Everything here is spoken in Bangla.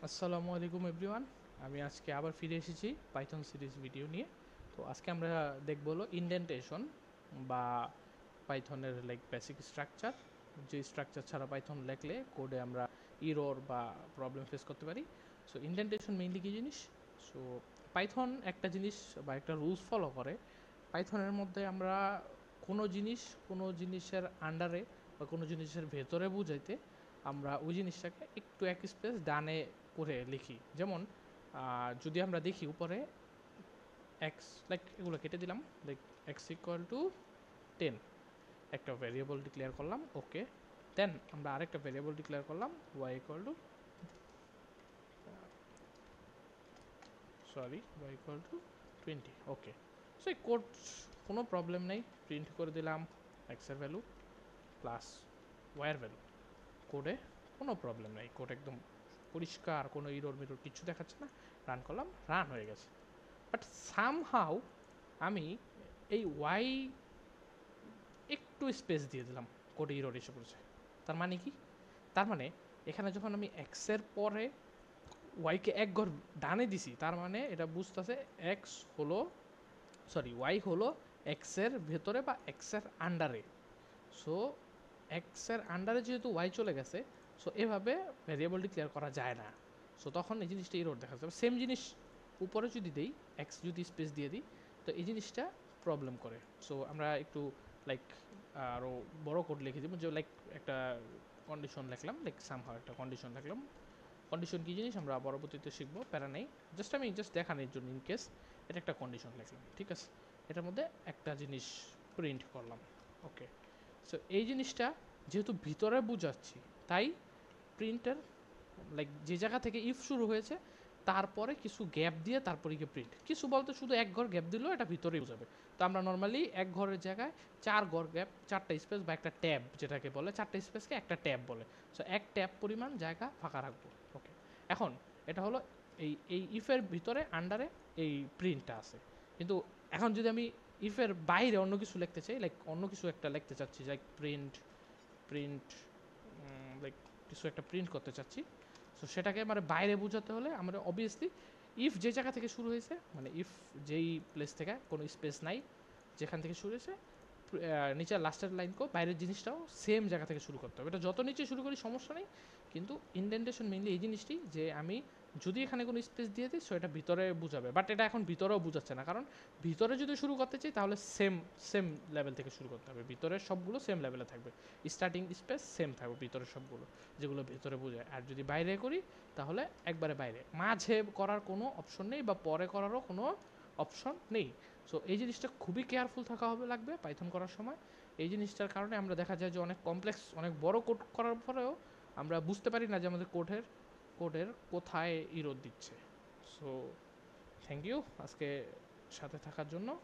আসসালামু আলাইকুম এভরিওয়ান। আমি আজকে আবার ফিরে এসেছি পাইথন সিরিজ ভিডিও নিয়ে। তো আজকে আমরা দেখব হলো ইনডেন্টেশন বা পাইথনের লাইক বেসিক স্ট্রাকচার, যে স্ট্রাকচার ছাড়া পাইথন লেখলে কোডে আমরা ইরর বা প্রবলেম ফেস করতে পারি। সো ইনডেন্টেশন মেইনলি কী জিনিস? সো পাইথন একটা জিনিস বা একটা রুলস ফলো করে। পাইথনের মধ্যে আমরা কোনো জিনিসের আন্ডারে বা কোনো জিনিসের ভেতরে বুঝাইতে আমরা ওই জিনিসটাকে একটু এক স্পেস ডানে করে লিখি। যেমন যদি আমরা দেখি উপরে এক্স, লাইক এগুলো কেটে দিলাম, লাইক এক্স ইকুয়াল টু 10, একটা ভ্যারিয়েবল ডিক্লেয়ার করলাম, ওকে। দেন আমরা আরেকটা ভ্যারিয়েবল ডিক্লেয়ার করলাম Y equal to Y equal to 20, okay. So এই কোড কোনো প্রবলেম নেই, প্রিন্ট করে দিলাম এক্সের ভ্যালু প্লাস ওয়াইয়ের ভ্যালু। কোডে কোনো প্রবলেম নেই, কোড একদম পরিষ্কার, কোনো ইরোর মিরোর কিছু দেখাচ্ছে না। রান করলাম, রান হয়ে গেছে। বাট সামহাউ আমি এই ওয়াই একটু স্পেস দিয়ে দিলাম, কোডে ইরোর এসে পড়েছে। তার মানে কি? তার মানে এখানে যখন আমি এক্সের পরে ওয়াইকে এক ঘর ডানে দিছি, তার মানে এটা বুঝতেছে এক্স হলো, ওয়াই হলো এক্সের ভেতরে বা এক্সের আন্ডারে। সো এক্সের আন্ডারে যেহেতু ওয়াই চলে গেছে, সো এভাবে ভ্যারিয়েবল ডিক্লেয়ার করা যায় না। সো তখন এই জিনিসটা ইরোর দেখা যাবে। সেম জিনিস উপরে যদি দেই, এক্স যদি স্পেস দিয়ে দিই, তো এই জিনিসটা প্রবলেম করে। সো আমরা একটু লাইক আরও বড় কোড লিখে দিব, যে লাইক একটা কন্ডিশন লিখলাম, লাইক সামহাও একটা কন্ডিশন লিখলাম। কন্ডিশন কী জিনিস আমরা পরবর্তীতে শিখবো, প্যারা নেই। আমি দেখানোর জন্য ইন কেস এটা একটা কন্ডিশন লিখলাম, ঠিক আছে। এটার মধ্যে একটা জিনিস প্রিন্ট করলাম, ওকে। সো এই জিনিসটা যেহেতু ভিতরে বুঝাচ্ছি, তাই প্রিন্টের লাইক যে জায়গা থেকে ইফ শুরু হয়েছে তারপরে কিছু গ্যাপ দিয়ে তারপরে গিয়ে প্রিন্ট, কিছু বলতে শুধু এক ঘর গ্যাপ দিলেও এটা ভিতরেই বোঝাবে। তো আমরা নর্মালি এক ঘরের জায়গায় চার ঘর গ্যাপ, চারটা স্পেস বা একটা ট্যাব যেটাকে বলে, চারটা স্পেসকে একটা ট্যাব বলে। সো এক ট্যাব পরিমাণ জায়গা ফাঁকা রাখবো, ওকে। এখন এটা হলো এই এই ইফের ভিতরে আন্ডারে এই প্রিন্টটা আছে। কিন্তু এখন যদি আমি ইফের বাইরে অন্য কিছু লিখতে চাই, লাইক অন্য কিছু একটা লিখতে চাচ্ছি, লাইক প্রিন্ট প্রিন্ট লাইক কিছু একটা প্রিন্ট করতে চাচ্ছি, সো সেটাকে মানে বাইরে বোঝাতে হলে আমরা অবভিয়াসলি ইফ যে জায়গা থেকে শুরু হয়েছে, মানে ইফ যেই প্লেস থেকে কোনো স্পেস নাই, যেখান থেকে শুরু হয়েছে নিচের লাস্টের লাইনকেও বাইরের জিনিসটাও সেম জায়গা থেকে শুরু করতে হবে। এটা যত নিচে শুরু করি সমস্যা নেই, কিন্তু ইনডেন্টেশন মেইনলি এই জিনিসটি যে আমি যদি এখানে কোনো স্পেস দিয়ে দিই, সো এটা ভিতরে বুঝাবে। বাট এটা এখন ভিতরেও বুঝাচ্ছে না, কারণ ভিতরে যদি শুরু করতে চাই তাহলে সেম সেম লেভেল থেকে শুরু করতে হবে। ভিতরের সবগুলো সেম লেভেলে থাকবে, স্টার্টিং স্পেস সেম থাকবে ভিতরের সবগুলো, যেগুলো ভেতরে বোঝায়। আর যদি বাইরে করি তাহলে একবারে বাইরে, মাঝে করার কোনো অপশন নেই বা পরে করারও কোনো অপশন নেই। সো এই জিনিসটা খুবই কেয়ারফুল থাকা হবে লাগবে পাইথন করার সময়। এই জিনিসটার কারণে আমরা দেখা যায় যে অনেক কমপ্লেক্স, অনেক বড় কোড করার পরেও আমরা বুঝতে পারি না যে আমাদের কোডের কোথায় ইরোর দিচ্ছে। সো থ্যাংক ইউ আজকে সাথে থাকার জন্য।